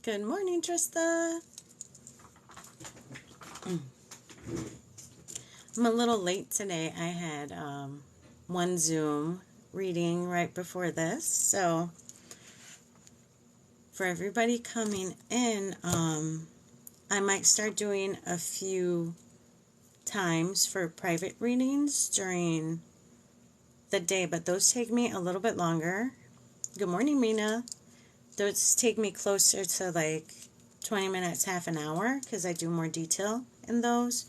Good morning, Trista. I'm a little late today. I had one Zoom reading right before this. So for everybody coming in, I might start doing a few times for private readings during the day, but those take me a little bit longer. Good morning, Mina. Those take me closer to like 20 minutes, half an hour, because I do more detail in those.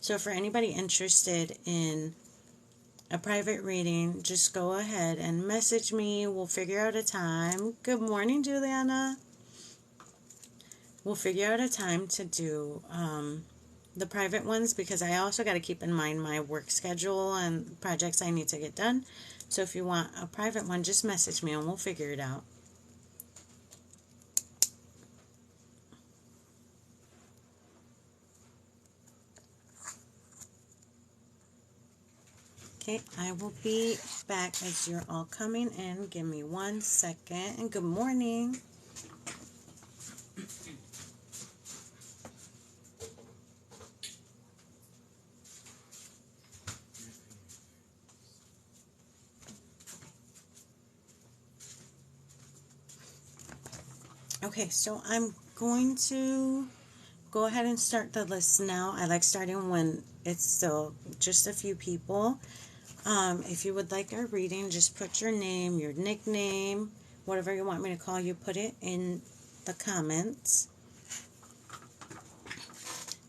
So for anybody interested in a private reading, just go ahead and message me. We'll figure out a time. Good morning, Juliana. We'll figure out a time to do the private ones, because I also got to keep in mind my work schedule and projects I need to get done. So if you want a private one, just message me and we'll figure it out. Okay, I will be back as you're all coming in. Give me 1 second. And good morning. Okay, so I'm going to go ahead and start the list now. I like starting when it's still just a few people. If you would like a reading, just put your name, your nickname, whatever you want me to call you, put it in the comments.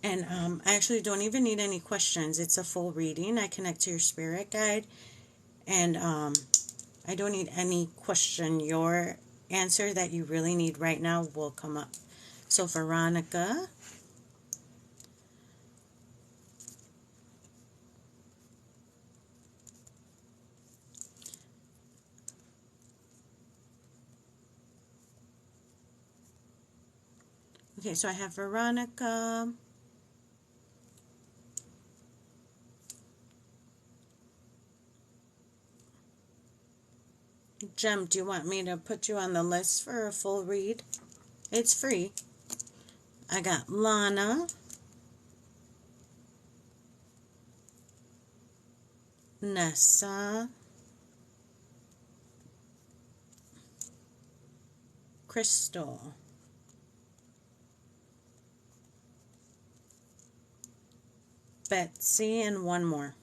And I actually don't even need any questions. It's a full reading. I connect to your spirit guide. And I don't need any question. Your answer that you really need right now will come up. So Veronica. Okay, so I have Veronica. Jem, do you want me to put you on the list for a full read? It's free. I got Lana. Nessa. Crystal. Betsy, and one more.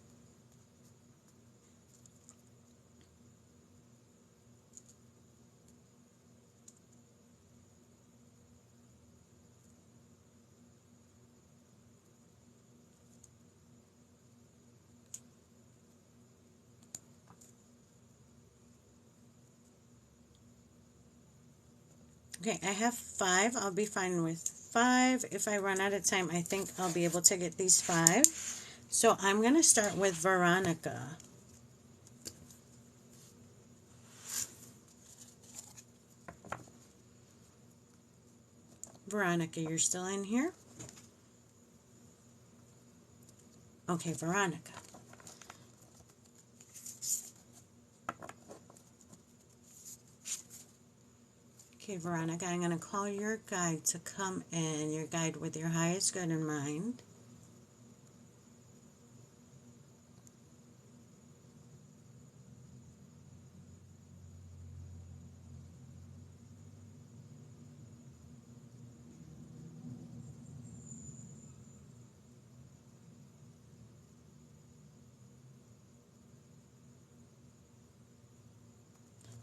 Okay, I have 5. I'll be fine with 5. If I run out of time, I think I'll be able to get these 5. So I'm going to start with Veronica. Veronica, you're still in here? Okay, Veronica. Okay, Veronica, I'm going to call your guide to come in, your guide with your highest good in mind.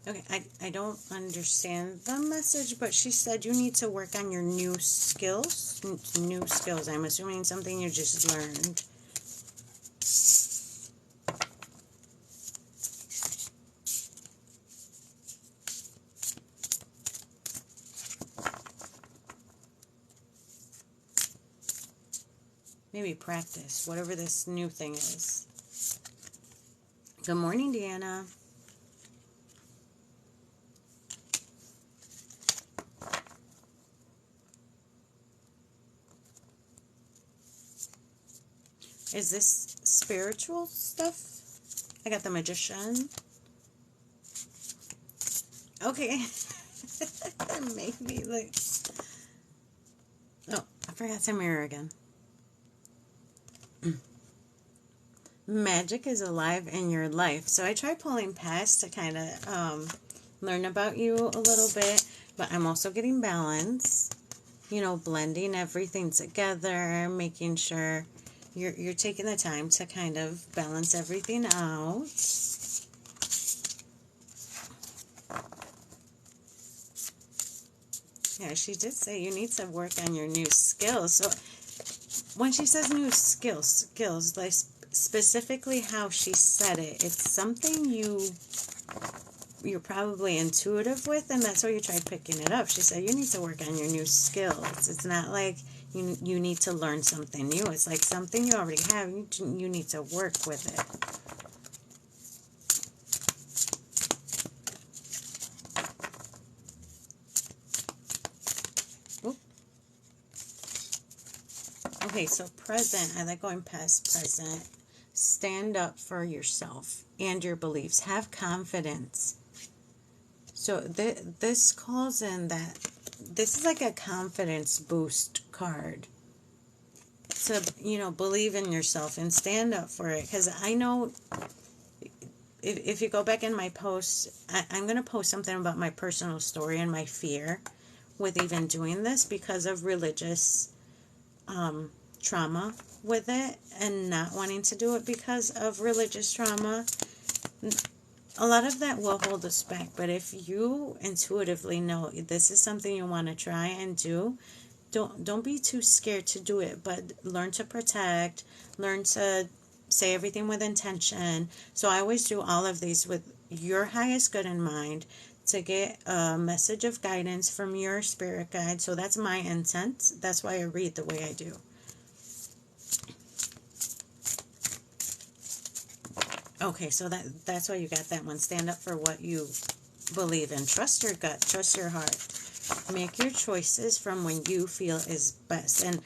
Okay, I don't understand the message, but she said you need to work on your new skills. New skills. I'm assuming something you just learned. Maybe practice, whatever this new thing is. Good morning, Deanna. Is this spiritual stuff? I got the Magician. Okay. Maybe, like, forgot to mirror again. Magic is alive in your life. So I try pulling past to kind of learn about you a little bit, but I'm also getting balance. You know, blending everything together, making sure you're taking the time to kind of balance everything out. Yeah, she did say you need to work on your new skills. So when she says new skills, like specifically how she said it, it's something you're probably intuitive with, and that's why you tried picking it up. She said you need to work on your new skills. It's not like you need to learn something new. It's like something you already have. You need to work with it. Oop. Okay, so present. I like going past present. Stand up for yourself and your beliefs. Have confidence. So this calls in that this is like a confidence boost card. To, you know, believe in yourself and stand up for it. Because I know if you go back in my posts, I'm going to post something about my personal story and my fear with even doing this because of religious trauma with it and not wanting to do it because of religious trauma. A lot of that will hold us back, but if you intuitively know this is something you want to try and do, don't be too scared to do it, but learn to protect, learn to say everything with intention. So I always do all of these with your highest good in mind, to get a message of guidance from your spirit guide. So that's my intent. That's why I read the way I do. Okay, so that's why you got that one. Stand up for what you believe in. Trust your gut. Trust your heart. Make your choices from when you feel is best. And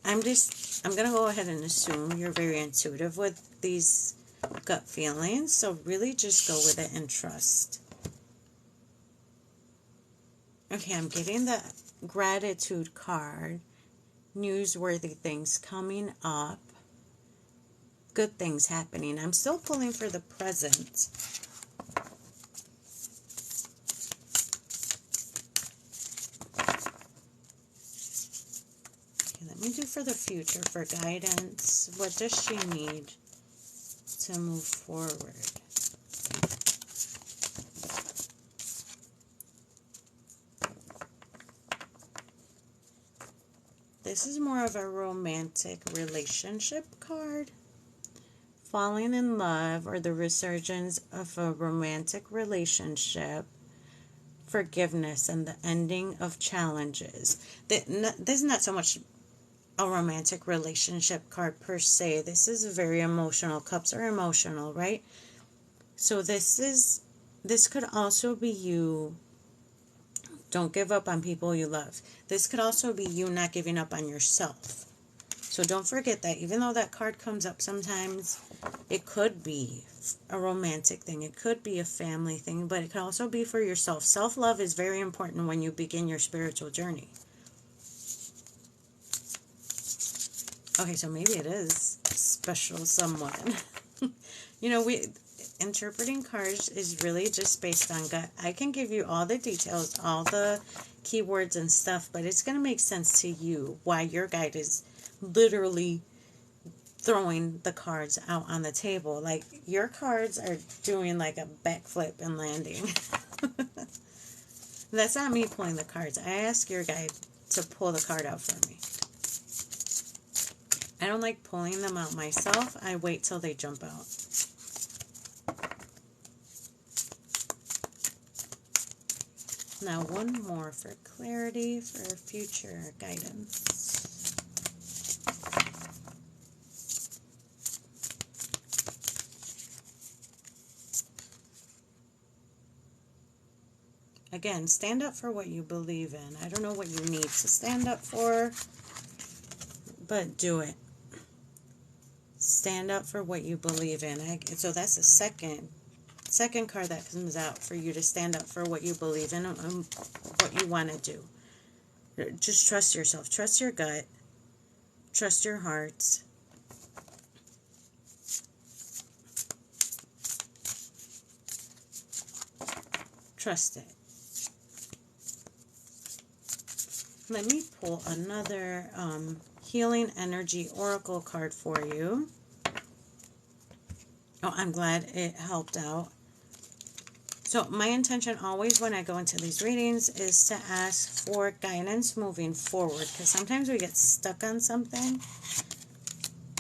I'm going to go ahead and assume you're very intuitive with these gut feelings. So really just go with it and trust. Okay, I'm getting the gratitude card. Newsworthy things coming up. Good things happening. I'm still pulling for the present. Okay, let me do for the future, for guidance. What does she need to move forward? This is more of a romantic relationship card. Falling in love or the resurgence of a romantic relationship, forgiveness, and the ending of challenges. This is not so much a romantic relationship card per se. This is very emotional. Cups are emotional, right? So this could also be you. Don't give up on people you love. This could also be you not giving up on yourself. So don't forget that even though that card comes up sometimes, it could be a romantic thing. It could be a family thing, but it could also be for yourself. Self-love is very important when you begin your spiritual journey. Okay, so maybe it is special someone. You know, interpreting cards is really just based on gut. I can give you all the details, all the keywords and stuff, but it's going to make sense to you why your guide is literally throwing the cards out on the table. Like, your cards are doing like a backflip and landing. That's not me pulling the cards. I ask your guide to pull the card out for me. I don't like pulling them out myself. I wait till they jump out. Now one more for clarity, for future guidance. Again, stand up for what you believe in. I don't know what you need to stand up for, but do it. Stand up for what you believe in. So that's the second card that comes out for you to stand up for what you believe in and what you want to do. Just trust yourself. Trust your gut. Trust your heart. Trust it. Let me pull another Healing Energy Oracle card for you. Oh, I'm glad it helped out. So my intention always when I go into these readings is to ask for guidance moving forward, because sometimes we get stuck on something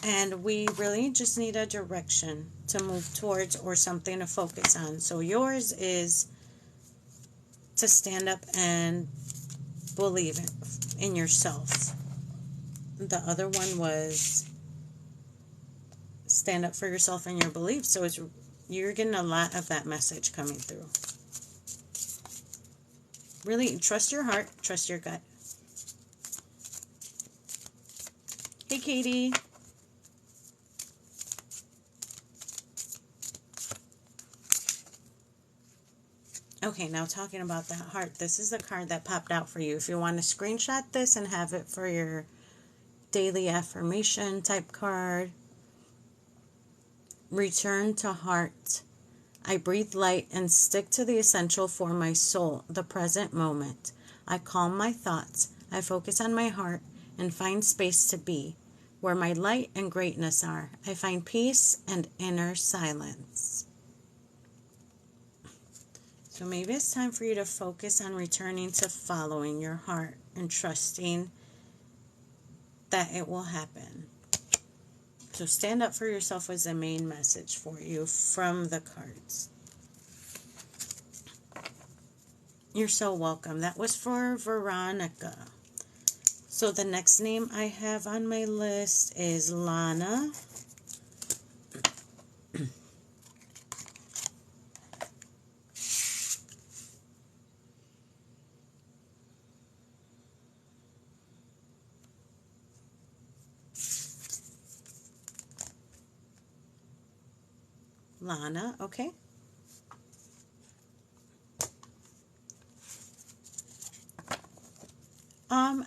and we really just need a direction to move towards or something to focus on. So yours is to stand up and believe in yourself. The other one was stand up for yourself and your beliefs. So you're getting a lot of that message coming through. Really trust your heart, trust your gut. Hey, Katie. Okay, now talking about that heart, this is the card that popped out for you. If you want to screenshot this and have it for your daily affirmation type card, return to heart. I breathe light and stick to the essential for my soul, the present moment. I calm my thoughts. I focus on my heart and find space to be. Where my light and greatness are, I find peace and inner silence. So maybe it's time for you to focus on returning to following your heart and trusting that it will happen. So stand up for yourself was the main message for you from the cards. You're so welcome. That was for Veronica. So the next name I have on my list is Lana. Lana, okay.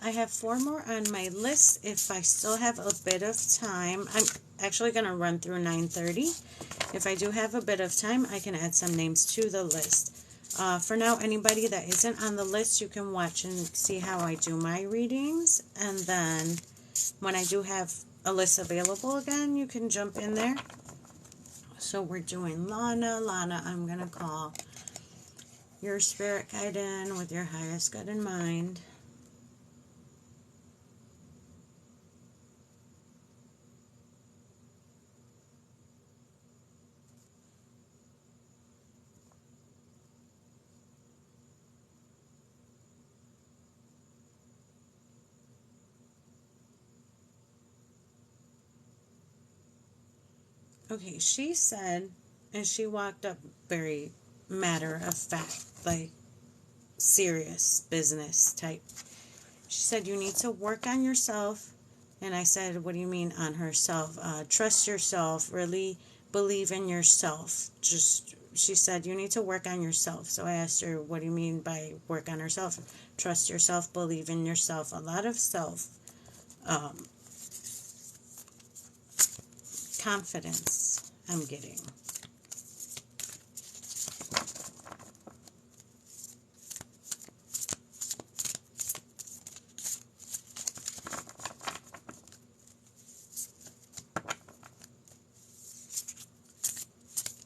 I have 4 more on my list. If I still have a bit of time, I'm actually going to run through 9:30. If I do have a bit of time, I can add some names to the list. For now, anybody that isn't on the list, you can watch and see how I do my readings. And then when I do have a list available again, you can jump in there. So we're doing Lana. Lana, I'm going to call your spirit guide in with your highest good in mind. Okay, she said, and she walked up very matter of fact, like serious business type. She said, you need to work on yourself. And I said, what do you mean on herself? Trust yourself, really believe in yourself. She said, you need to work on yourself. So I asked her, what do you mean by work on herself? Trust yourself, believe in yourself. A lot of self confidence I'm getting.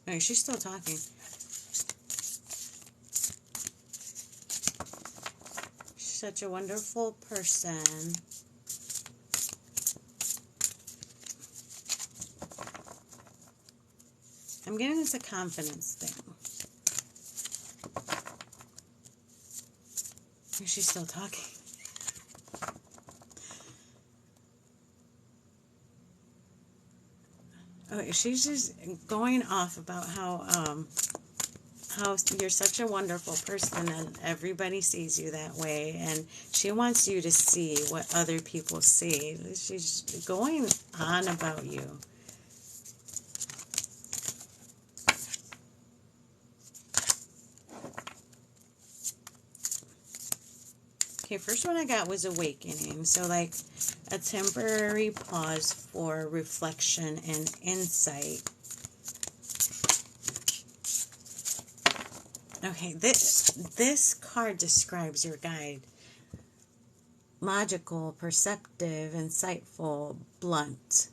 Oh, she's still talking. She's such a wonderful person. I'm getting this a confidence thing. She's still talking. Okay, she's just going off about how you're such a wonderful person and everybody sees you that way, and she wants you to see what other people see. She's going on about you. Okay, first one I got was awakening. So like a temporary pause for reflection and insight. Okay, this card describes your guide. Logical, perceptive, insightful, blunt.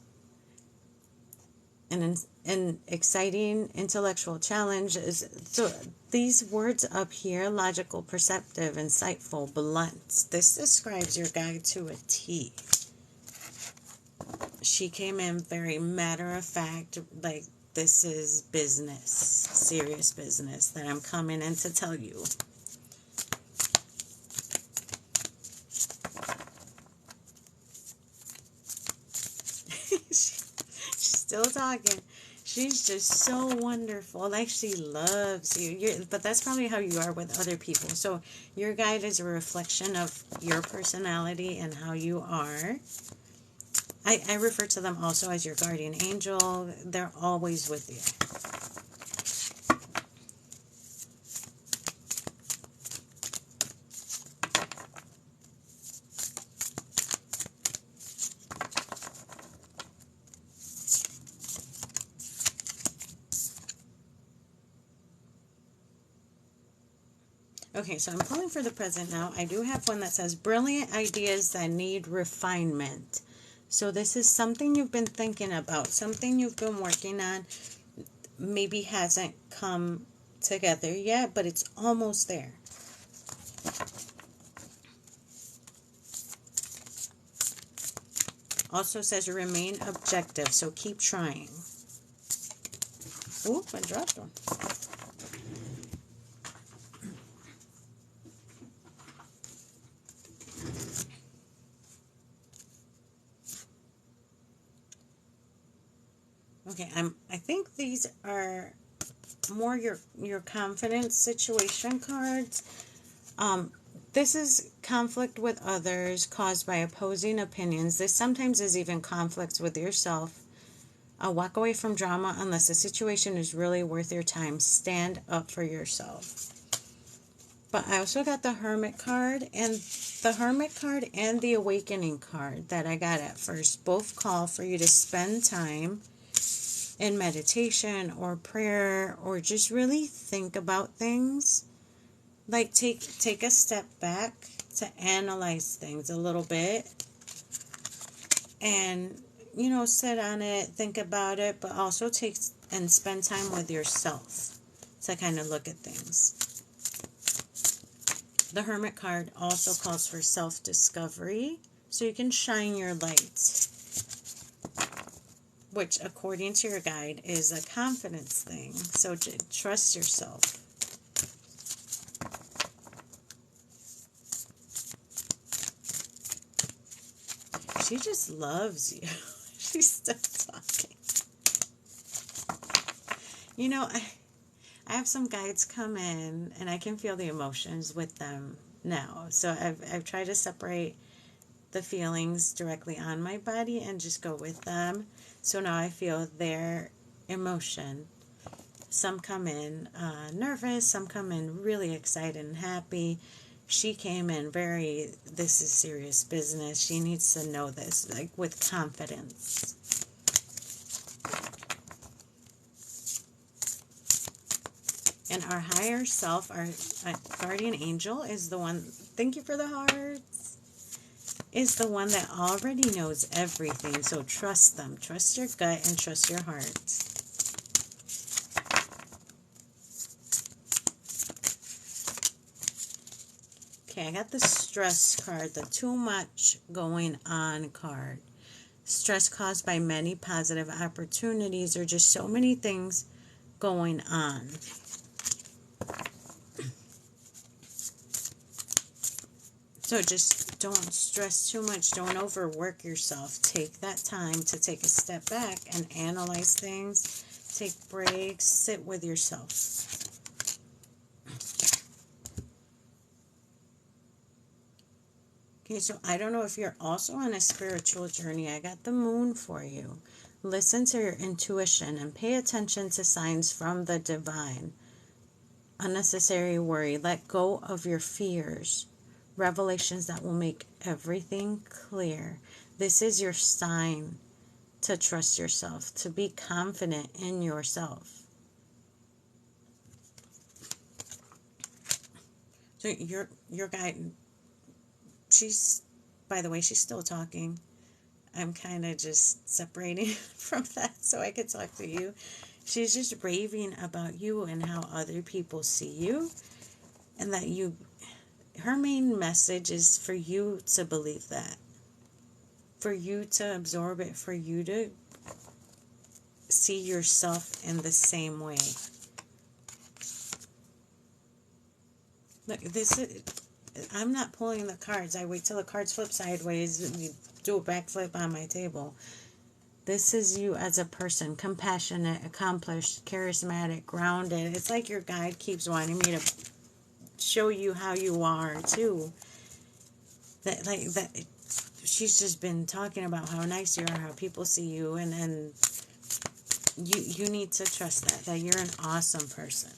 An exciting intellectual challenge is, so these words up here: logical, perceptive, insightful, blunt. This describes your guide to a T. She came in very matter of fact, like this is business, serious business that I'm coming in to tell you. She's still talking. She's just so wonderful. Like she loves you. But that's probably how you are with other people. So your guide is a reflection of your personality and how you are. I refer to them also as your guardian angel. They're always with you. Okay, so I'm pulling for the present now. I do have one that says brilliant ideas that need refinement. So this is something you've been thinking about, something you've been working on, maybe hasn't come together yet, but it's almost there. Also says remain objective, so keep trying. Ooh, I dropped one. Okay, I think these are more your confidence situation cards. This is conflict with others caused by opposing opinions. This sometimes is even conflicts with yourself. Walk away from drama unless the situation is really worth your time. Stand up for yourself. But I also got the Hermit card, and the Hermit card and the Awakening card that I got at first both call for you to spend time in meditation or prayer or just really think about things. Like take a step back to analyze things a little bit and, sit on it, think about it, but also take and spend time with yourself to kind of look at things. The Hermit card also calls for self-discovery, so you can shine your light, which according to your guide is a confidence thing. So trust yourself. She just loves you. She's still talking. I have some guides come in and I can feel the emotions with them now. So I've tried to separate the feelings directly on my body and just go with them. So now I feel their emotion. Some come in nervous, some come in really excited and happy. She came in this is serious business. She needs to know this, like with confidence. And our higher self, our guardian angel is the one, thank you for the hearts, is the one that already knows everything. So trust them. Trust your gut and trust your heart. Okay, I got the stress card, the too much going on card. Stress caused by many positive opportunities or just so many things going on. So just don't stress too much. Don't overwork yourself. Take that time to take a step back and analyze things. Take breaks. Sit with yourself. Okay, so I don't know if you're also on a spiritual journey. I got the moon for you. Listen to your intuition and pay attention to signs from the divine. Unnecessary worry. Let go of your fears. revelations that will make everything clear. This is your sign to trust yourself, to be confident in yourself. So your guide, she's, by the way, she's still talking. I'm kind of just separating from that so I could talk to you. She's just raving about you and how other people see you, and that her main message is for you to believe that, for you to absorb it, for you to see yourself in the same way. Look, I'm not pulling the cards. I wait till the cards flip sideways and do a backflip on my table. This is you as a person, compassionate, accomplished, charismatic, grounded. It's like your guide keeps wanting me to show you how you are too. That she's just been talking about how nice you are, how people see you, and you need to trust that you're an awesome person.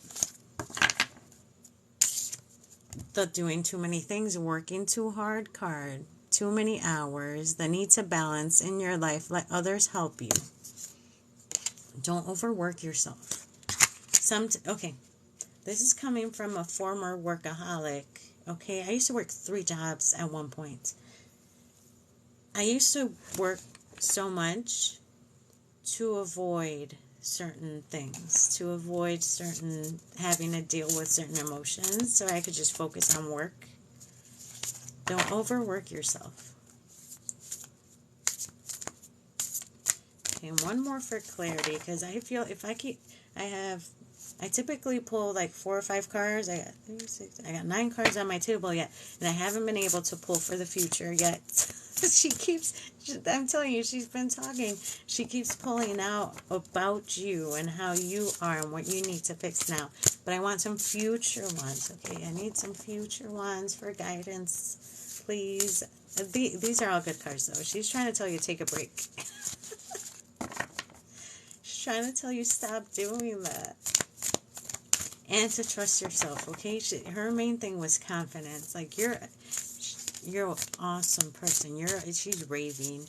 The doing too many things, working too hard card, too many hours, the need to balance in your life. Let others help you. Don't overwork yourself. Okay, this is coming from a former workaholic. Okay, I used to work 3 jobs at one point. I used to work so much to avoid certain things, to avoid having to deal with certain emotions, so I could just focus on work. Don't overwork yourself. Okay, one more for clarity, because I feel if I typically pull like 4 or 5 cards. I got 9 cards on my table yet, and I haven't been able to pull for the future yet. I'm telling you, she's been talking. She keeps pulling out about you and how you are and what you need to fix now. But I want some future ones, okay? I need some future ones for guidance, please. These are all good cards, though. She's trying to tell you take a break. She's trying to tell you stop doing that. And to trust yourself, okay? Her main thing was confidence. Like, you're an awesome person. She's raving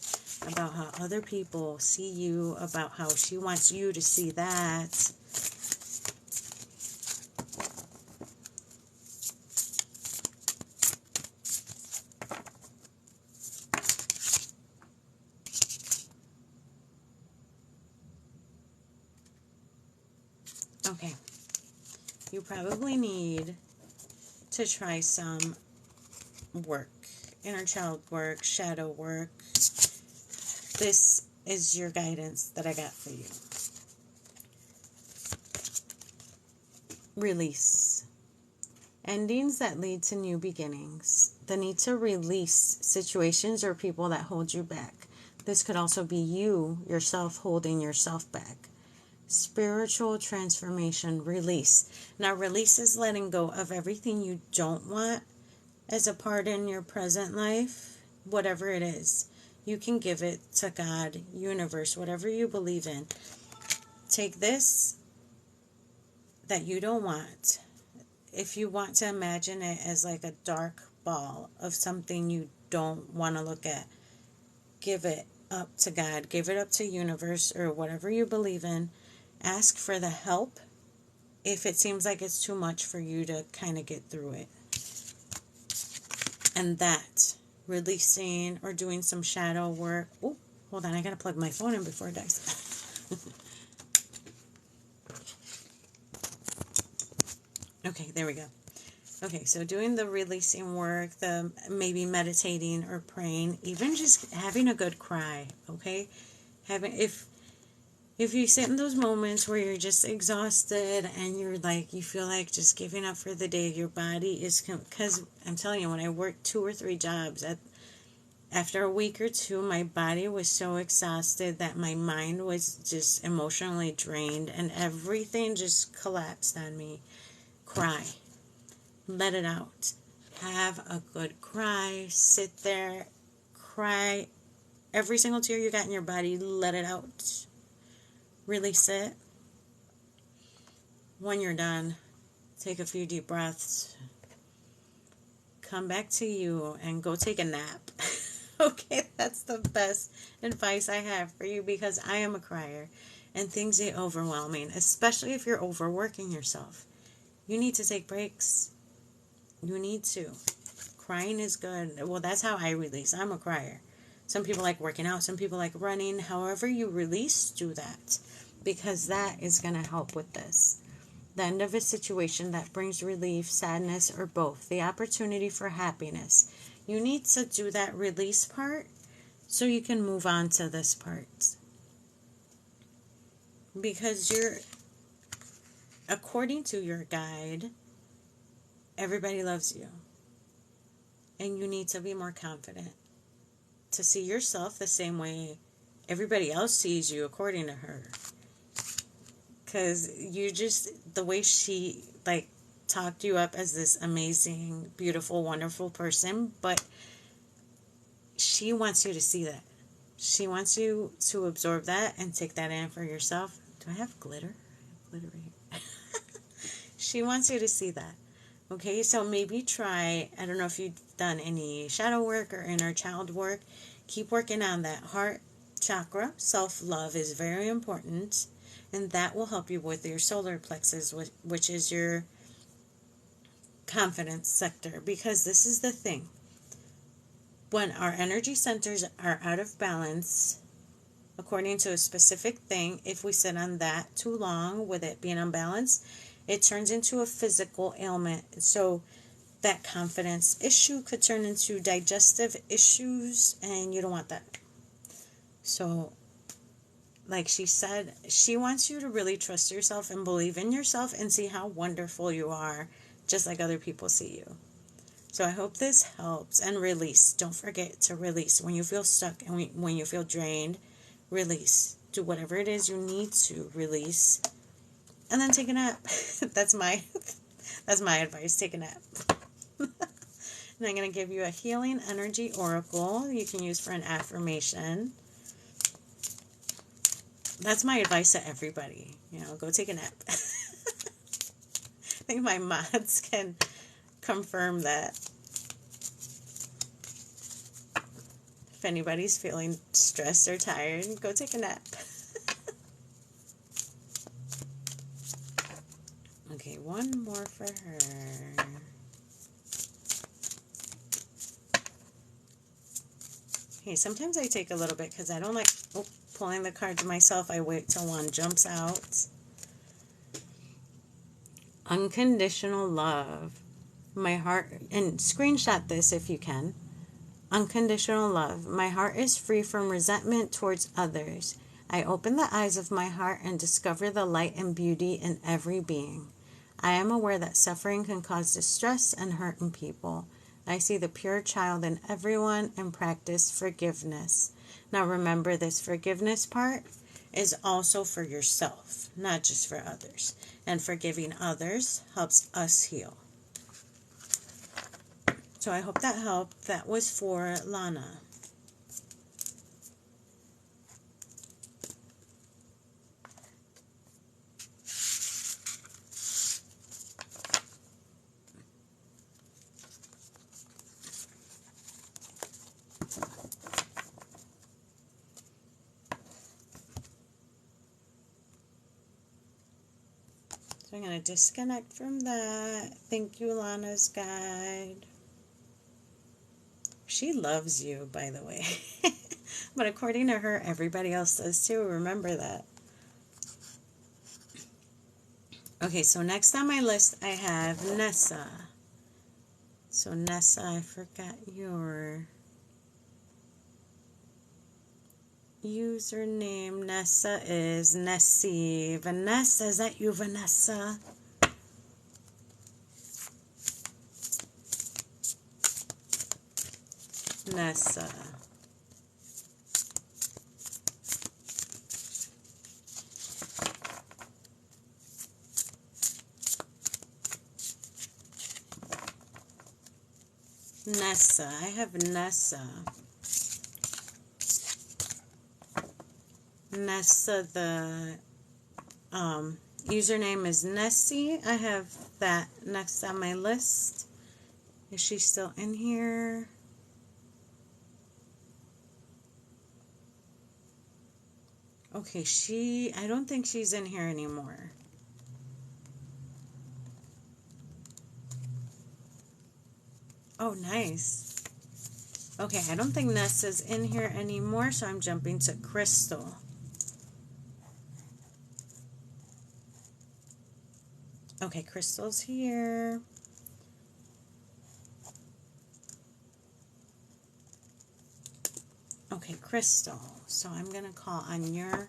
about how other people see you, about how she wants you to see that. Okay. You probably need to try some work, inner child work, shadow work. This is your guidance that I got for you. Release. Endings that lead to new beginnings. The need to release situations or people that hold you back. This could also be you, yourself, holding yourself back. Spiritual transformation, release. Now, release is letting go of everything you don't want as a part in your present life, whatever it is. You can give it to God, universe, whatever you believe in. Take this that you don't want. If you want to imagine it as like a dark ball of something you don't want to look at, give it up to God, give it up to universe or whatever you believe in. Ask for the help if it seems like it's too much for you to kind of get through it. And that, releasing or doing some shadow work. Oh, hold on, I gotta plug my phone in before it dies. Okay, there we go. Okay, so doing the releasing work, the maybe meditating or praying, even just having a good cry, okay? If you sit in those moments where you're just exhausted and you're like, you feel like just giving up for the day, your body is, because I'm telling you, when I worked 2 or 3 jobs, after a week or 2, my body was so exhausted that my mind was just emotionally drained and everything just collapsed on me. Cry. Let it out. Have a good cry. Sit there. Cry. Every single tear you got in your body, let it out. Release it. When you're done, take a few deep breaths. come back to you and go take a nap. Okay, that's the best advice I have for you, because I am a crier and things get overwhelming, especially if you're overworking yourself. You need to take breaks. You need to. Crying is good. Well, that's how I release. I'm a crier. Some people like working out. Some people like running. However you release, do that, because that is going to help with this. The end of a situation that brings relief, sadness, or both. The opportunity for happiness. You need to do that release part so you can move on to this part. Because according to your guide, everybody loves you. And you need to be more confident to see yourself the same way everybody else sees you, according to her. Because the way she, talked you up as this amazing, beautiful, wonderful person, but she wants you to see that. She wants you to absorb that and take that in for yourself. Do I have glitter? I have glitter right here. She wants you to see that. Okay, so maybe try, I don't know if you've done any shadow work or inner child work. Keep working on that heart chakra. Self-love is very important. And that will help you with your solar plexus, which is your confidence sector. Because this is the thing. When our energy centers are out of balance, according to a specific thing, if we sit on that too long with it being unbalanced, it turns into a physical ailment. So that confidence issue could turn into digestive issues, and you don't want that. So, like she said, she wants you to really trust yourself and believe in yourself and see how wonderful you are, just like other people see you. So I hope this helps. And release. Don't forget to release. When you feel stuck and when you feel drained, release. Do whatever it is you need to release. And then take a nap. That's my advice. Take a nap. And I'm going to give you a healing energy oracle you can use for an affirmation. That's my advice to everybody. Go take a nap. I think my mods can confirm that. If anybody's feeling stressed or tired, go take a nap. Okay, one more for her. Okay, sometimes I take a little bit because I don't like pulling the cards myself. I wait till one jumps out. Unconditional love. My heart, and screenshot this if you can. Unconditional love. My heart is free from resentment towards others. I open the eyes of my heart and discover the light and beauty in every being. I am aware that suffering can cause distress and hurt in people. I see the pure child in everyone and practice forgiveness. Now remember, this forgiveness part is also for yourself, not just for others. And forgiving others helps us heal. So I hope that helped. That was for Lana. So I'm going to disconnect from that. Thank you, Lana's guide. She loves you, by the way. But according to her, everybody else does too. Remember that. Okay, so next on my list, I have Nessa. So Nessa, I forgot your username. Nessa is Nessie. Vanessa, is that you, Vanessa? Nessa. Nessa. I have Nessa. Nessa, the username is Nessie. I have that next on my list. Is she still in here? Okay, I don't think she's in here anymore. Oh, nice. Okay, I don't think Nessa's in here anymore, so I'm jumping to Crystal. Okay, Crystal's here. Okay, Crystal. So I'm going to call on your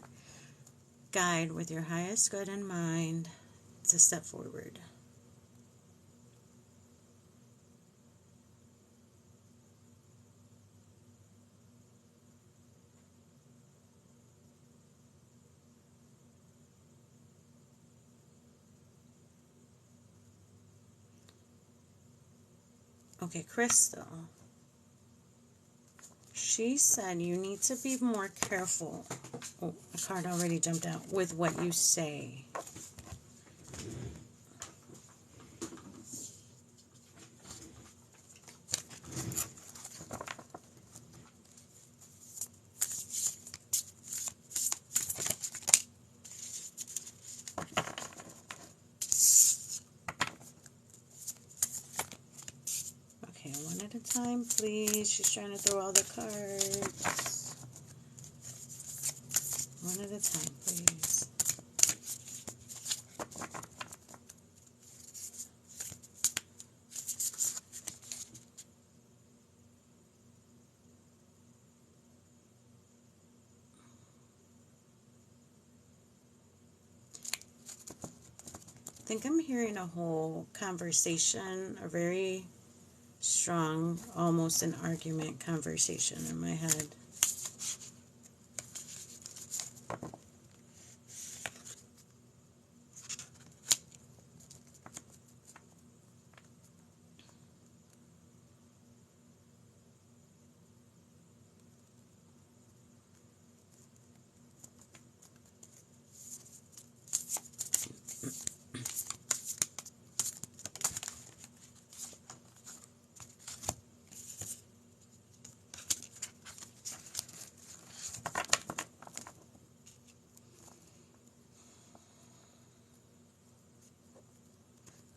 guide with your highest good in mind to step forward. Okay, Crystal. She said you need to be more careful. Oh, a card already jumped out. With what you say. Okay, one at a time, please. She's trying to throw all the cards. One at a time, please. I think I'm hearing a whole conversation, a very strong, almost an argument conversation in my head.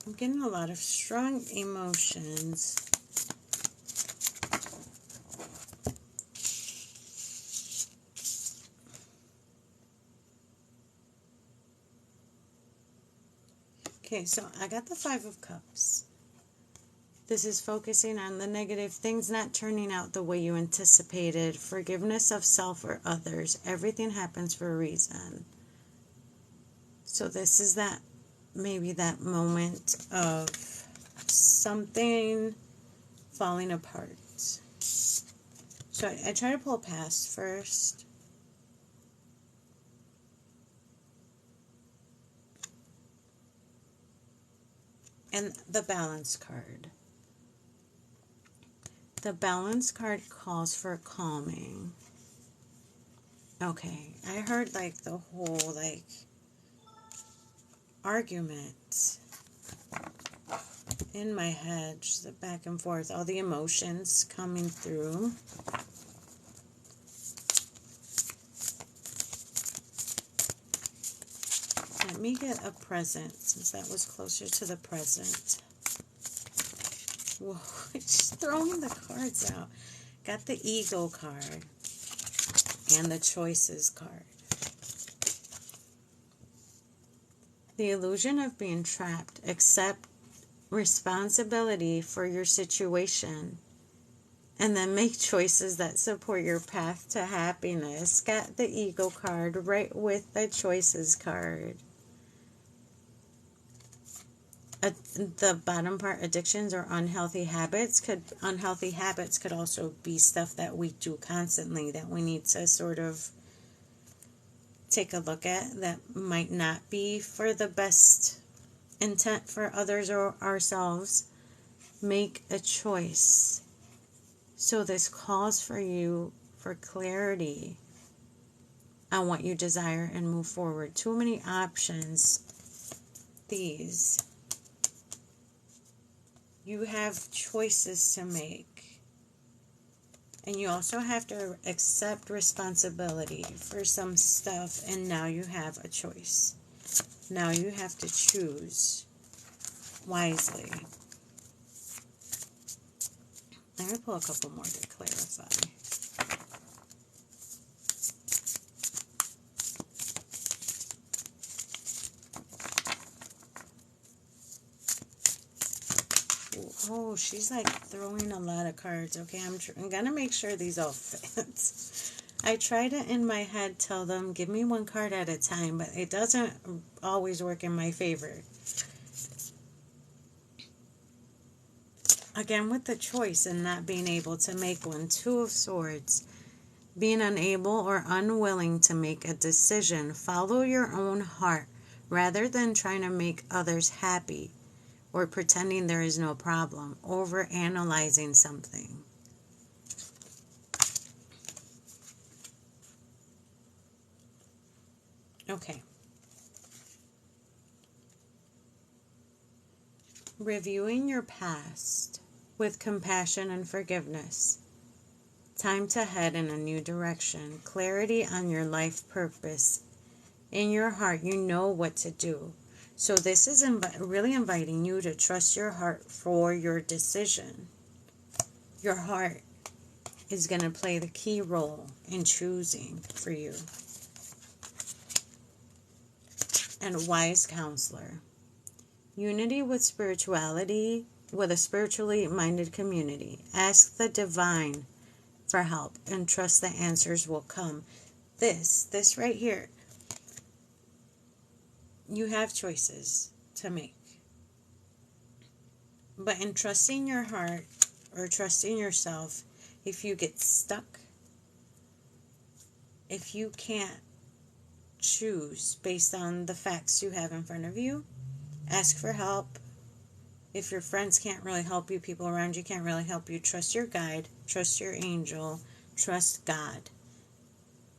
I'm getting a lot of strong emotions. Okay, so I got the Five of Cups. This is focusing on the negative things not turning out the way you anticipated, forgiveness of self or others. Everything happens for a reason. So this is that, maybe that moment of something falling apart. So I try to pull past first. And the Balance card. The Balance card calls for calming. Okay, I heard like the whole like argument in my head, just the back and forth, all the emotions coming through. Let me get a present since that was closer to the present. Whoa, just throwing the cards out. Got the Eagle card and the Choices card. The illusion of being trapped. Accept responsibility for your situation and then make choices that support your path to happiness. Got the Eagle card right with the Choices card. The bottom part, addictions or unhealthy habits could also be stuff that we do constantly that we need to sort of take a look at, that might not be for the best intent for others or ourselves. Make a choice. So this calls for you for clarity on what you desire and move forward. Too many options. These. You have choices to make. And you also have to accept responsibility for some stuff, and now you have a choice. Now you have to choose wisely. I'm going to pull a couple more to clarify. Oh, she's like throwing a lot of cards. Okay, I'm going to make sure these all fit. I try to, in my head, tell them, give me one card at a time, but it doesn't always work in my favor. Again, with the choice and not being able to make one. Two of Swords. Being unable or unwilling to make a decision. Follow your own heart rather than trying to make others happy or pretending there is no problem. Over analyzing something. Okay. Reviewing your past with compassion and forgiveness. Time to head in a new direction. Clarity on your life purpose. In your heart, you know what to do. So this is really inviting you to trust your heart for your decision. Your heart is going to play the key role in choosing for you. And wise counselor. Unity with spirituality, with a spiritually minded community. Ask the divine for help and trust the answers will come. This right here. You have choices to make. But in trusting your heart or trusting yourself, if you get stuck, if you can't choose based on the facts you have in front of you, ask for help. If your friends can't really help you, people around you can't really help you, trust your guide, trust your angel, trust God.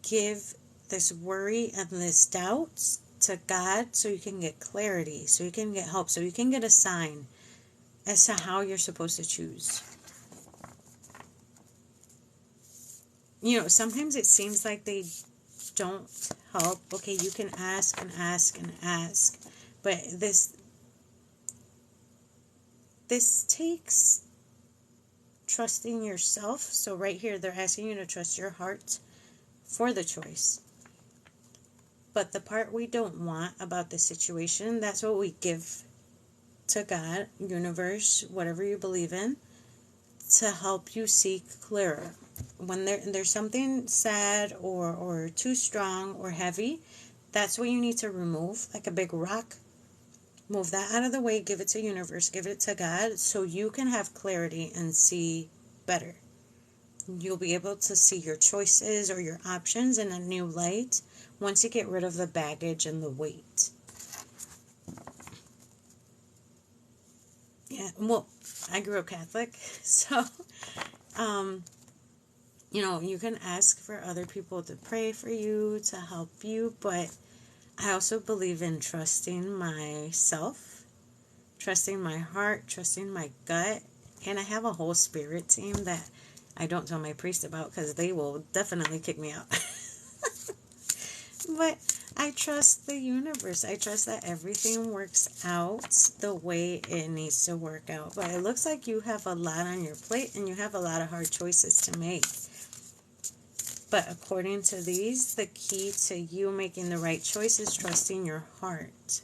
Give this worry and this doubt to God so you can get clarity, so you can get help, so you can get a sign as to how you're supposed to choose. You know, sometimes it seems like they don't help. Okay, you can ask and ask and ask, but this takes trusting yourself. So right here, they're asking you to trust your heart for the choice. But the part we don't want about the situation, that's what we give to God, universe, whatever you believe in, to help you see clearer. When there's something sad or too strong or heavy, that's what you need to remove, like a big rock. Move that out of the way, give it to universe, give it to God, so you can have clarity and see better. You'll be able to see your choices or your options in a new light once you get rid of the baggage and the weight. Yeah, well, I grew up Catholic, so, you know, you can ask for other people to pray for you, to help you, but I also believe in trusting myself, trusting my heart, trusting my gut, and I have a whole spirit team that I don't tell my priest about because they will definitely kick me out. But I trust the universe. I trust that everything works out the way it needs to work out. But it looks like you have a lot on your plate and you have a lot of hard choices to make. But according to these, the key to you making the right choice is trusting your heart.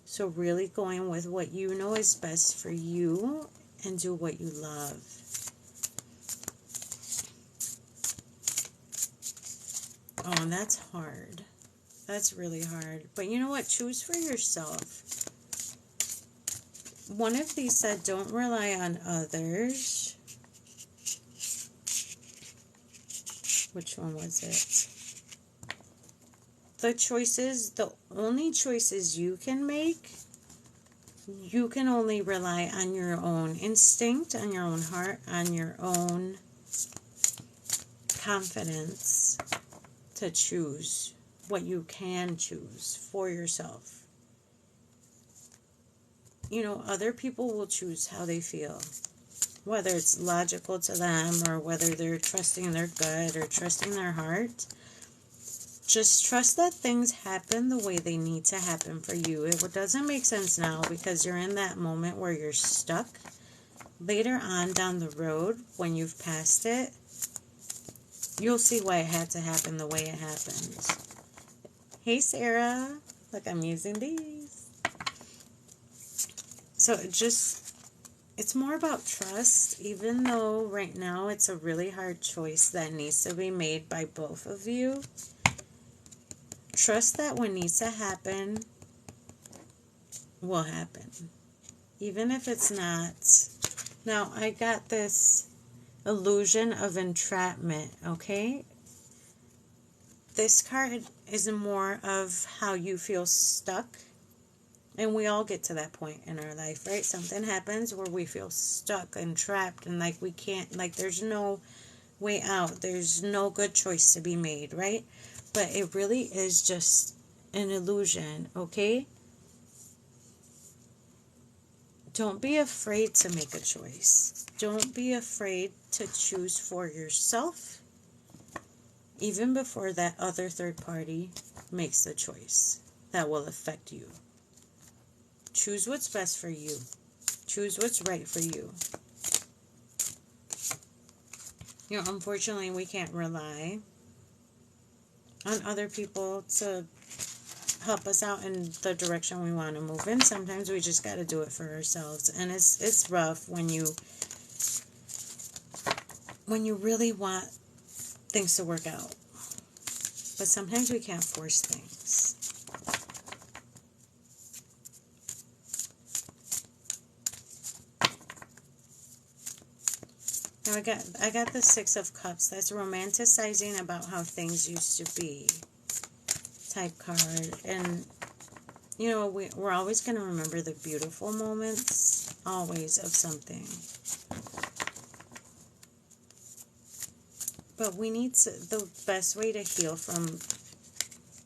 So really going with what you know is best for you and do what you love. Oh, and that's hard. That's really hard. But you know what? Choose for yourself. One of these said, don't rely on others. Which one was it? The choices, the only choices you can make, you can only rely on your own instinct, on your own heart, on your own confidence to choose what you can choose for yourself. other people will choose how they feel, whether it's logical to them or whether they're trusting their gut or trusting their heart. Just trust that things happen the way they need to happen for you. It doesn't make sense now because you're in that moment where you're stuck. Later on down the road, when you've passed it, you'll see why it had to happen the way it happened. Hey, Sarah. Look, I'm using these. So it's more about trust, even though right now it's a really hard choice that needs to be made by both of you. Trust that what needs to happen will happen, even if it's not. Now, I got this illusion of entrapment, okay? This card is more of how you feel stuck. And we all get to that point in our life, right? Something happens where we feel stuck and trapped and like we can't, like there's no way out. There's no good choice to be made, right? But it really is just an illusion, okay? Don't be afraid to make a choice. Don't be afraid to choose for yourself, even before that other third party makes the choice that will affect you. Choose what's best for you. Choose what's right for you. Unfortunately, we can't rely on other people to help us out in the direction we want to move in. Sometimes we just got to do it for ourselves. And it's rough when you really want things to work out. But sometimes we can't force things. Now I got the Six of Cups. That's romanticizing about how things used to be type card. And, we're always going to remember the beautiful moments, always, of something. But we need the best way to heal from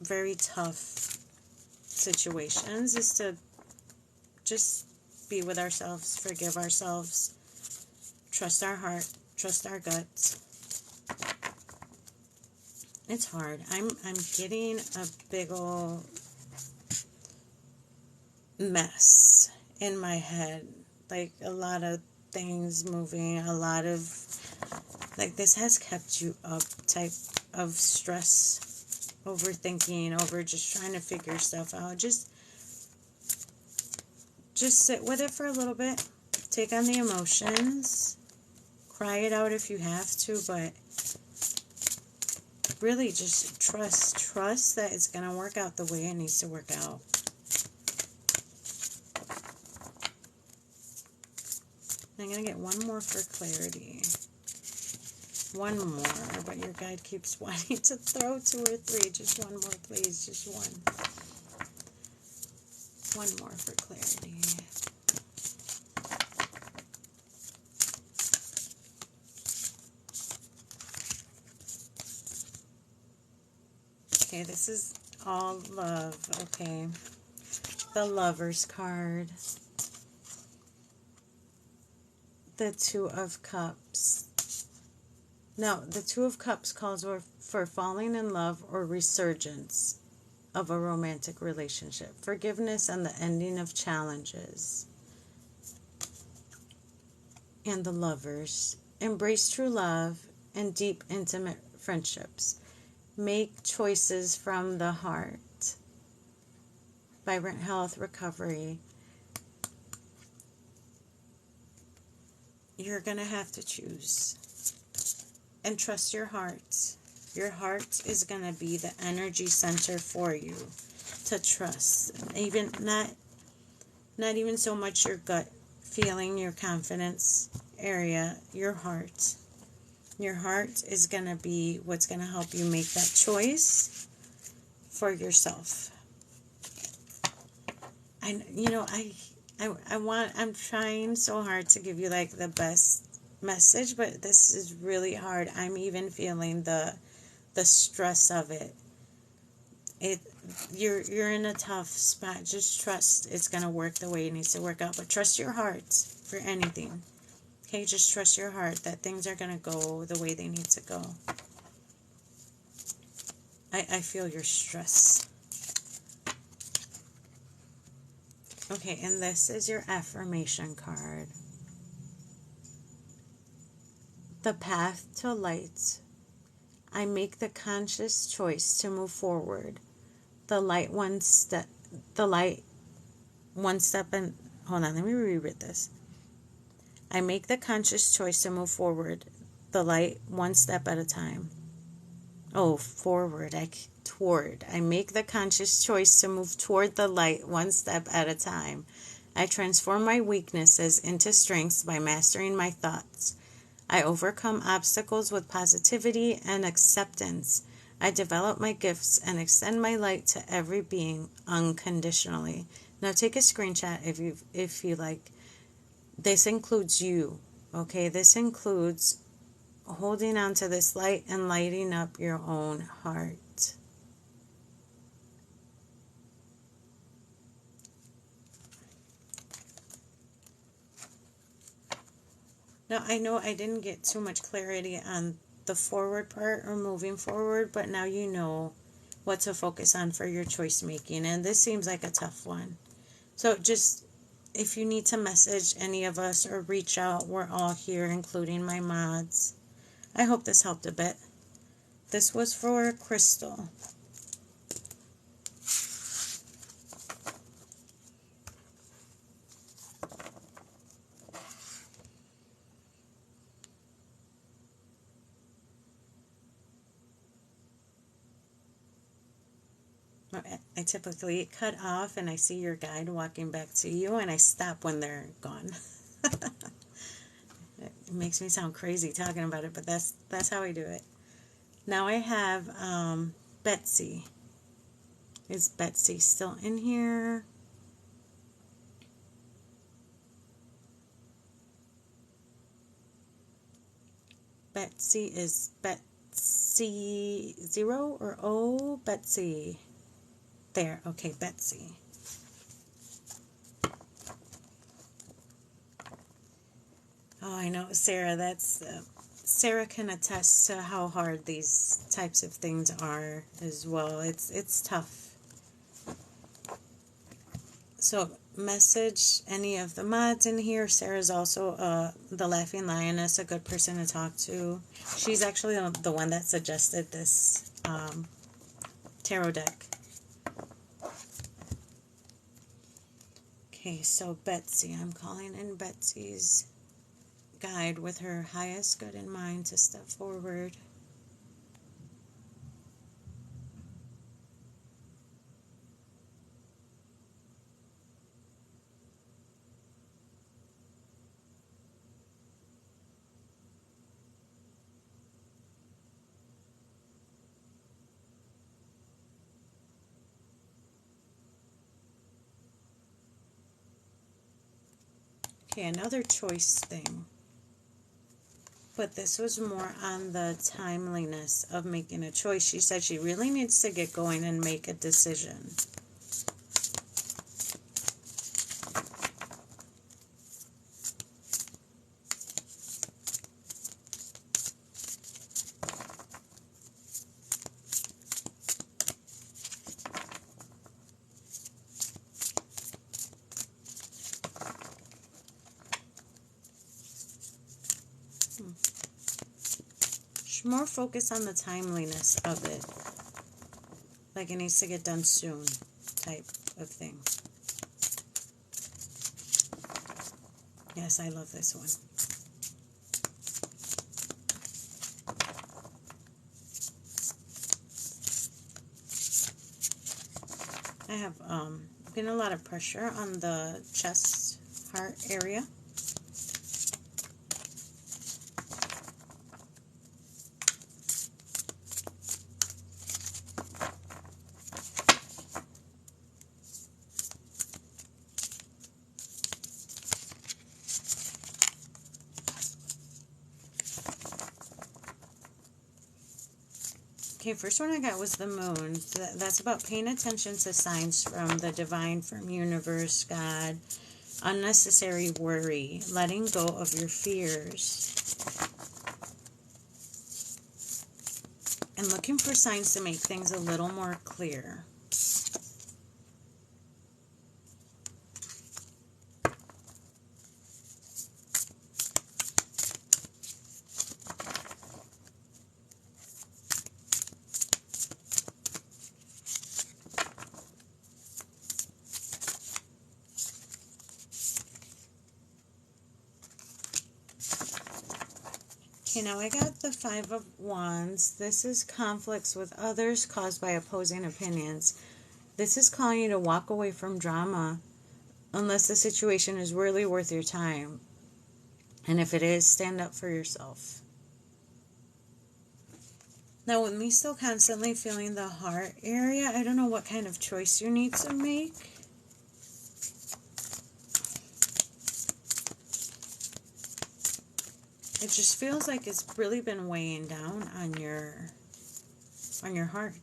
very tough situations is to just be with ourselves, forgive ourselves, trust our heart, trust our guts. It's hard. I'm getting a big ol' mess in my head. Like a lot of things moving, a lot of like this has kept you up type of stress, overthinking, over just trying to figure stuff out. Just sit with it for a little bit. Take on the emotions. Cry it out if you have to, but really just trust that it's going to work out the way it needs to work out. I'm going to get one more for clarity. One more, but your guide keeps wanting to throw 2 or 3. Just one more, please. Just one. One more for clarity. Okay, this is all love. Okay. The Lover's card. The Two of Cups. Now, the Two of Cups calls for falling in love or resurgence of a romantic relationship, forgiveness and the ending of challenges. And the Lovers. Embrace true love and deep, intimate friendships. Make choices from the heart. Vibrant health, recovery. You're going to have to choose. And trust your heart. Your heart is going to be the energy center for you to trust. Even not even so much your gut feeling, your confidence area, your heart. Your heart is going to be what's going to help you make that choice for yourself. I'm trying so hard to give you like the best message, but this is really hard. I'm even feeling the stress of it. it you're in a tough spot. Just trust it's gonna work the way it needs to work out. But trust your heart for anything. Okay, just trust your heart that things are gonna go the way they need to go. I feel your stress. Okay, and this is your affirmation card. The path to light. I make the conscious choice to move forward. The light one step and hold on, let me reread this. I make the conscious choice to move forward. The light one step at a time. Oh, forward, toward. I make the conscious choice to move toward the light one step at a time. I transform my weaknesses into strengths by mastering my thoughts. I overcome obstacles with positivity and acceptance. I develop my gifts and extend my light to every being unconditionally. Now take a screenshot if you like. This includes you, okay? This includes holding on to this light and lighting up your own heart. Now, I know I didn't get too much clarity on the forward part or moving forward, but now you know what to focus on for your choice making, and this seems like a tough one. So just, if you need to message any of us or reach out, we're all here, including my mods. I hope this helped a bit. This was for Crystal. I typically cut off and I see your guide walking back to you, and I stop when they're gone. It makes me sound crazy talking about it, but that's how I do it. Now I have Betsy. Is Betsy still in here? Betsy is Betsy 0 or O? Betsy. There. Okay, Betsy. Oh, I know, Sarah. That's Sarah can attest to how hard these types of things are as well. It's tough. So message any of the mods in here. Sarah's also the Laughing Lioness, a good person to talk to. She's actually the one that suggested this tarot deck. Okay, so Betsy. I'm calling in Betsy's guide with her highest good in mind to step forward. Okay, another choice thing. But this was more on the timeliness of making a choice. She said she really needs to get going and make a decision. More focus on the timeliness of it. Like it needs to get done soon type of thing. Yes, I love this one. I have been a lot of pressure on the chest heart area. Okay, first one I got was the moon. That's about paying attention to signs from the divine, from universe, God. Unnecessary worry. Letting go of your fears. And looking for signs to make things a little more clear. Okay, now I got the Five of Wands. This is conflicts with others caused by opposing opinions. This is calling you to walk away from drama unless the situation is really worth your time. And if it is, stand up for yourself. Now, with me still constantly feeling the heart area, I don't know what kind of choice you need to make. It just feels like it's really been weighing down on your heart.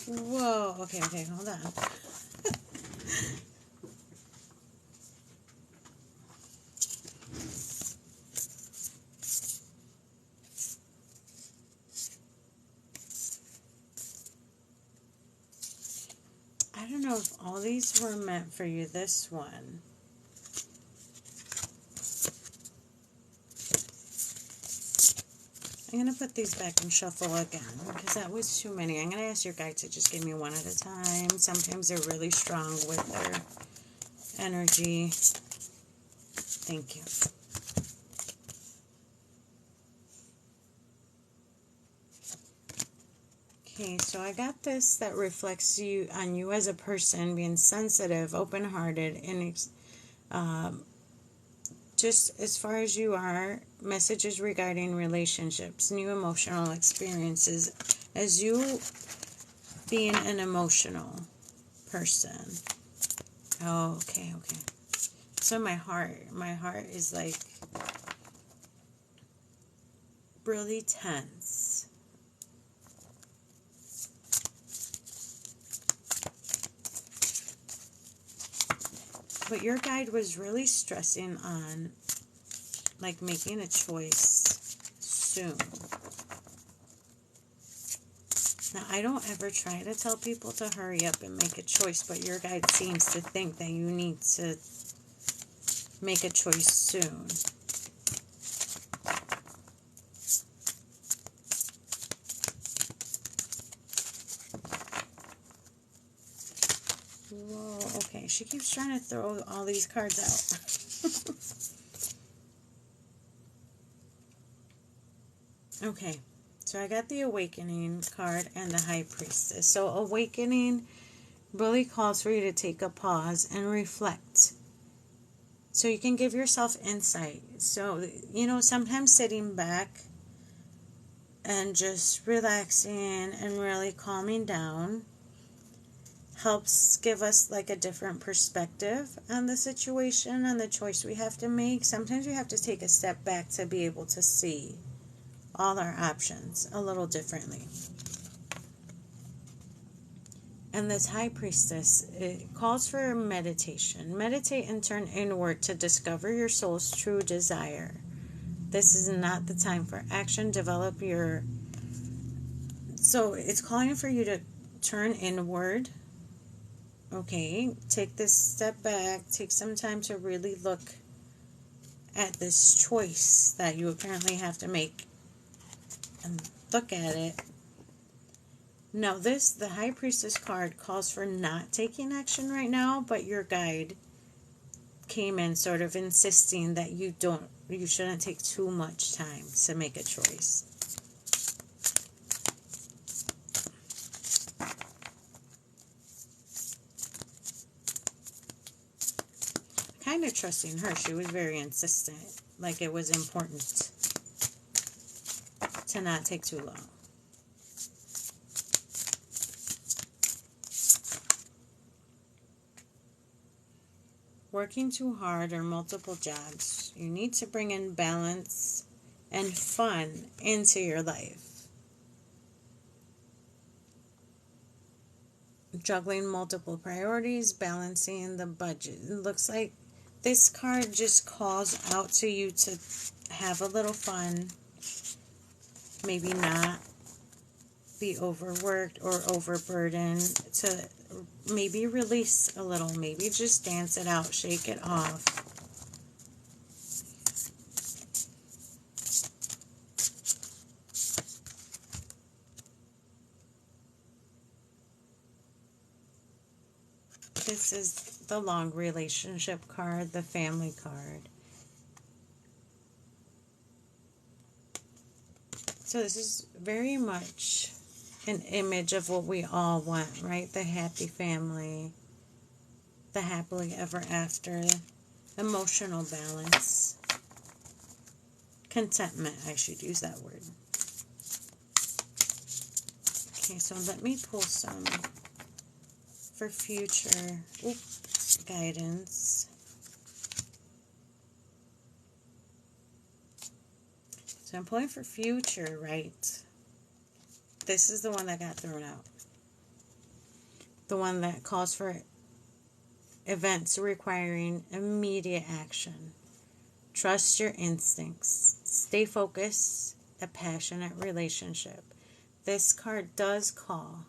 Whoa, okay, hold on. I don't know if all these were meant for you, this one. I'm going to put these back and shuffle again because that was too many. I'm going to ask your guide to just give me one at a time. Sometimes they're really strong with their energy. Thank you. Okay, so I got this that reflects you on you as a person, being sensitive, open-hearted, and just as far as you are, messages regarding relationships, new emotional experiences, as you being an emotional person. Oh, okay. So my heart is like really tense. But your guide was really stressing on like making a choice soon. Now, I don't ever try to tell people to hurry up and make a choice, but your guide seems to think that you need to make a choice soon. Whoa, okay. She keeps trying to throw all these cards out. Okay, so I got the Awakening card and the High Priestess. So Awakening really calls for you to take a pause and reflect. So you can give yourself insight. So, sometimes sitting back and just relaxing and really calming down helps give us like a different perspective on the situation and the choice we have to make. Sometimes we have to take a step back to be able to see all our options a little differently. And this High Priestess, it calls for meditation. Meditate and turn inward to discover your soul's true desire. This is not the time for action. So it's calling for you to turn inward. Okay, take this step back. Take some time to really look at this choice that you apparently have to make. And look at it. Now the High Priestess card calls for not taking action right now, but your guide came in sort of insisting that you shouldn't take too much time to make a choice. Kind of trusting her. She was very insistent, like it was important to not take too long. working too hard or multiple jobs. You need to bring in balance and fun into your life. Juggling multiple priorities, balancing the budget. It looks like this card just calls out to you to have a little fun, maybe not be overworked or overburdened, to maybe release a little, maybe just dance it out, shake it off. This is the long relationship card, the family card. So this is very much an image of what we all want, right? The happy family, the happily ever after, emotional balance, contentment, I should use that word. Okay, so let me pull some for future guidance. So I'm pulling for future, right? This is the one that got thrown out. The one that calls for events requiring immediate action. Trust your instincts. Stay focused. A passionate relationship. This card does call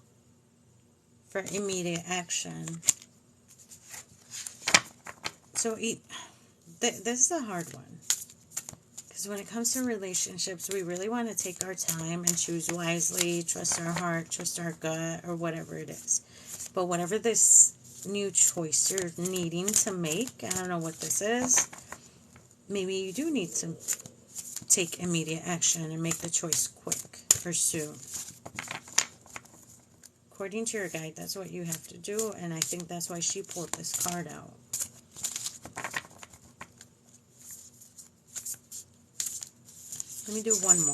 for immediate action. So this is a hard one. Because when it comes to relationships, we really want to take our time and choose wisely, trust our heart, trust our gut, or whatever it is. But whatever this new choice you're needing to make, I don't know what this is, maybe you do need to take immediate action and make the choice quick or soon. According to your guide, that's what you have to do, and I think that's why she pulled this card out. Let me do one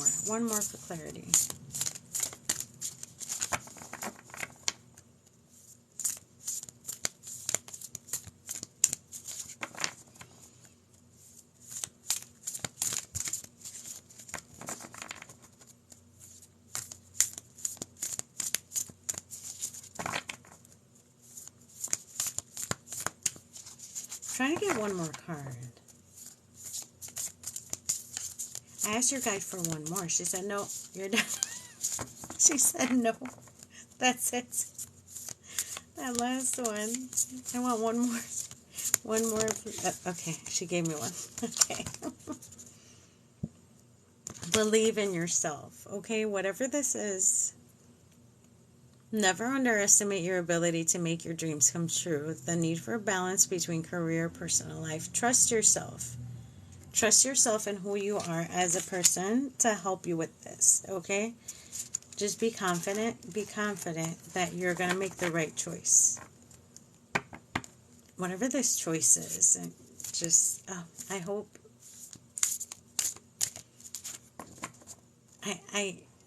more for clarity. Trying to get one more card. I asked your guide for one more. She said, no, you're done. She said, no, that's it. That last one. I want one more. One more. Okay, she gave me one. Okay. Believe in yourself. Okay, whatever this is. Never underestimate your ability to make your dreams come true. The need for balance between career and personal life. Trust yourself. Trust yourself and who you are as a person to help you with this, okay? Just be confident. Be confident that you're going to make the right choice. Whatever this choice is, and just, I hope,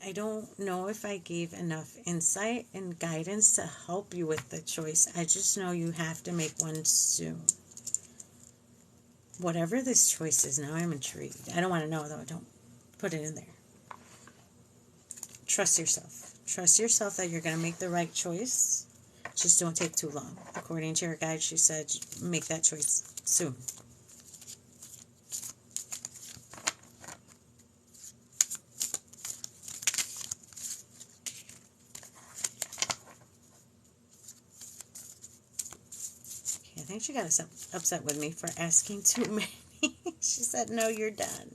I don't know if I gave enough insight and guidance to help you with the choice. I just know you have to make one soon. Whatever this choice is, now I'm intrigued. I don't want to know, though. Don't put it in there. Trust yourself. Trust yourself that you're going to make the right choice. Just don't take too long. According to your guide, she said, make that choice soon. I think she got upset with me for asking too many. She said, no, you're done.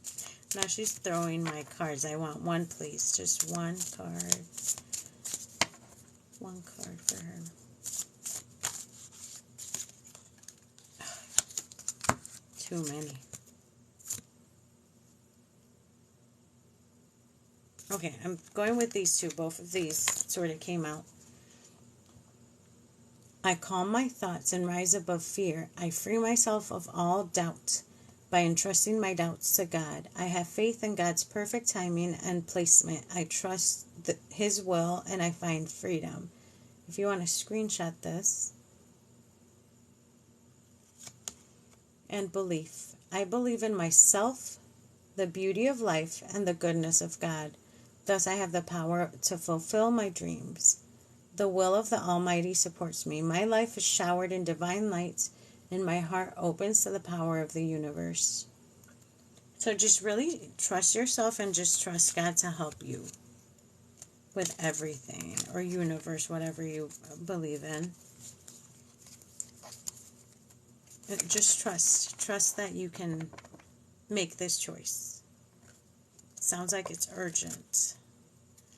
Now she's throwing my cards. I want one, please. Just one card. One card for her. Too many. Okay, I'm going with these two. Both of these sort of came out. I calm my thoughts and rise above fear. I free myself of all doubt by entrusting my doubts to God. I have faith in God's perfect timing and placement. I trust His will and I find freedom. If you want to screenshot this. and belief. I believe in myself, the beauty of life, and the goodness of God. Thus, I have the power to fulfill my dreams. The will of the Almighty supports me. My life is showered in divine light, and my heart opens to the power of the universe. So just really trust yourself and just trust God to help you with everything, or universe, whatever you believe in. Just trust that you can make this choice. Sounds like it's urgent.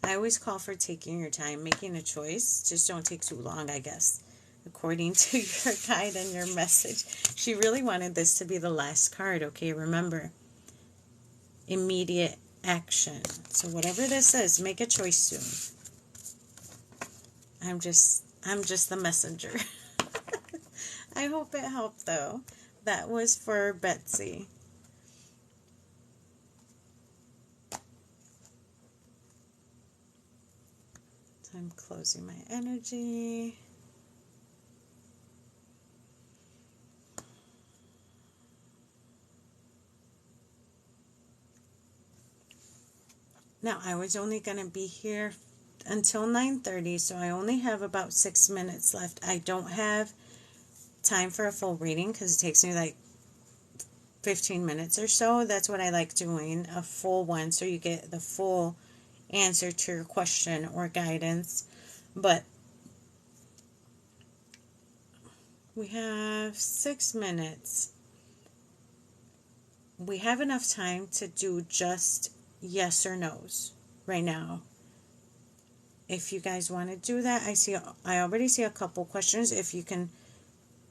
I always call for taking your time, making a choice. Just don't take too long, I guess, according to your guide and your message. She really wanted this to be the last card, okay? Remember, immediate action. So whatever this is, make a choice soon. I'm just the messenger. I hope it helped, though. That was for Betsy. So I'm closing my energy. Now, I was only going to be here until 9:30, so I only have about 6 minutes left. I don't have time for a full reading because it takes me like 15 minutes or so. That's what I like doing, a full one, so you get the full answer to your question or guidance. But we have 6 minutes. We have enough time to do just yes or no's right now. If you guys want to do that, I already see a couple questions. If you can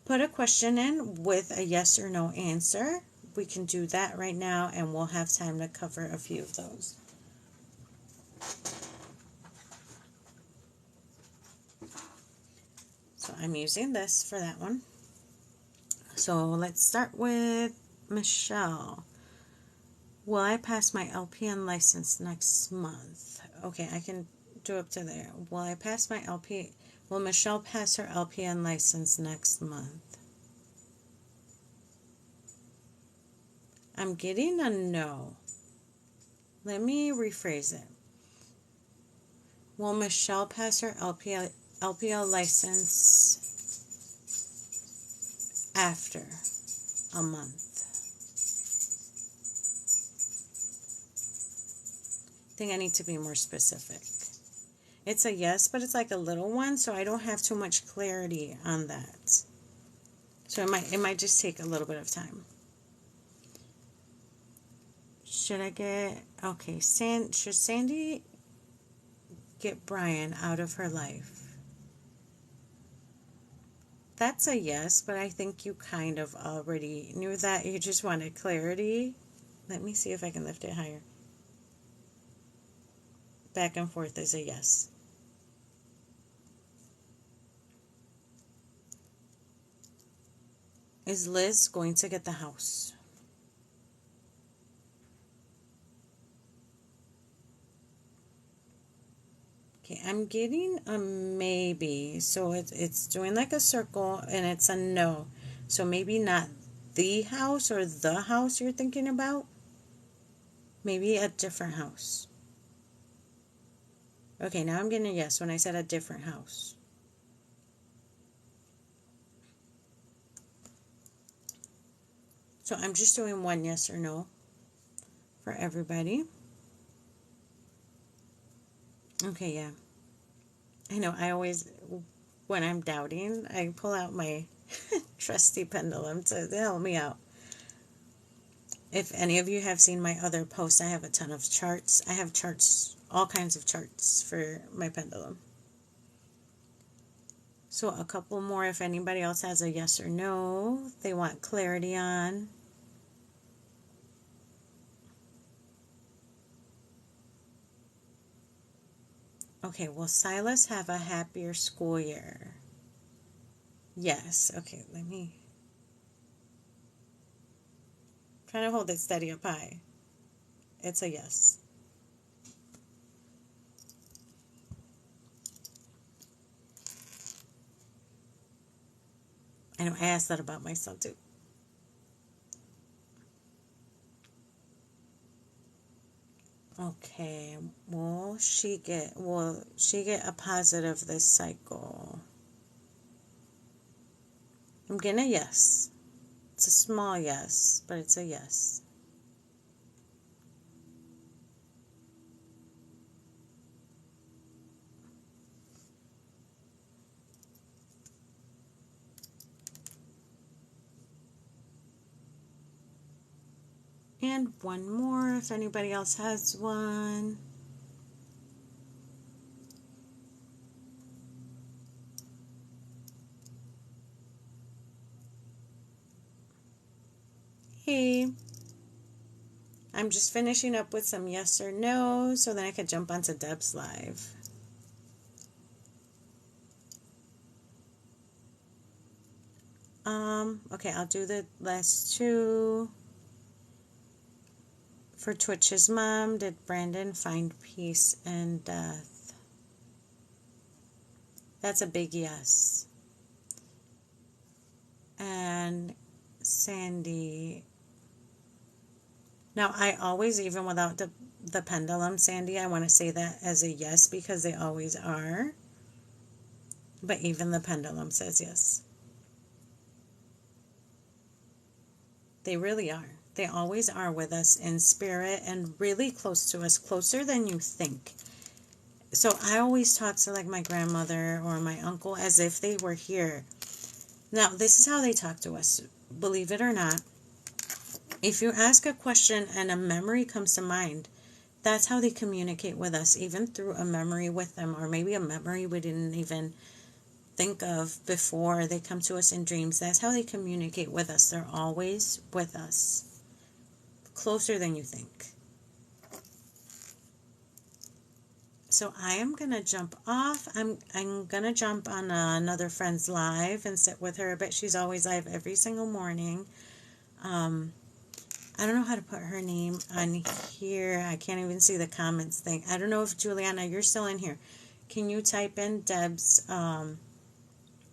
put a question in with a yes or no answer, we can do that right now, and we'll have time to cover a few of those. So I'm using this for that one. So let's start with Michelle. Will I pass my LPN license next month? Okay, I can do up to there. Will Michelle pass her LPN license next month? I'm getting a no. Let me rephrase it. Will Michelle pass her LPL license after a month? I think I need to be more specific. It's a yes, but it's like a little one, so I don't have too much clarity on that. So it might just take a little bit of time. Should Sandy get Brian out of her life? That's a yes, but I think you kind of already knew that. You just wanted clarity. Let me see if I can lift it higher. Back and forth is a yes. Is Liz going to get the house? Okay, I'm getting a maybe. So it's doing like a circle, and it's a no. So maybe not the house or the house you're thinking about. Maybe a different house. Okay, now I'm getting a yes when I said a different house. So I'm just doing one yes or no for everybody. Okay, yeah. I know, when I'm doubting, I pull out my trusty pendulum to help me out. If any of you have seen my other posts, I have a ton of charts. I have charts, all kinds of charts for my pendulum. So a couple more if anybody else has a yes or no they want clarity on. Okay, will Silas have a happier school year? Yes. Okay, let me try to hold it steady up high. It's a yes. I know I asked that about myself too. Okay, will she get a positive this cycle? I'm getting a yes. It's a small yes, but it's a yes. And one more if anybody else has one. Hey, I'm just finishing up with some yes or no so then I could jump onto Deb's live. Okay, I'll do the last two. For Twitch's mom, did Brandon find peace in death? That's a big yes. And Sandy. Now, I always, even without the pendulum, Sandy, I want to say that as a yes because they always are. But even the pendulum says yes. They really are. They always are with us in spirit and really close to us, closer than you think. So I always talk to like my grandmother or my uncle as if they were here. Now, this is how they talk to us. Believe it or not, if you ask a question and a memory comes to mind, that's how they communicate with us, even through a memory with them, or maybe a memory we didn't even think of before. They come to us in dreams. That's how they communicate with us. They're always with us, closer than you think. So I am going to jump off. I'm going to jump on another friend's live and sit with her. I bet she's always live every single morning. I don't know how to put her name on here. I can't even see the comments thing. I don't know if Juliana, you're still in here. Can you type in Deb's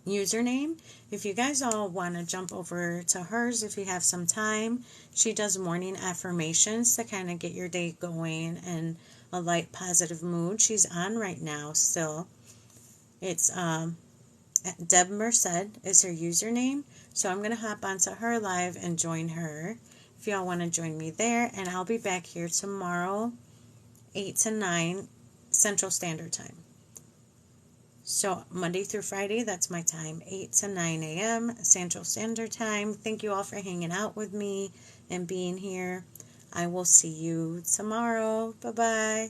username? If you guys all want to jump over to hers, if you have some time, she does morning affirmations to kind of get your day going and a light, positive mood. She's on right now still. It's Deb Merced is her username. So I'm going to hop onto her live and join her. If y'all want to join me there, and I'll be back here tomorrow, 8 to 9 Central Standard Time. So Monday through Friday, that's my time, 8 to 9 a.m. Central Standard Time. Thank you all for hanging out with me and being here. I will see you tomorrow. Bye-bye.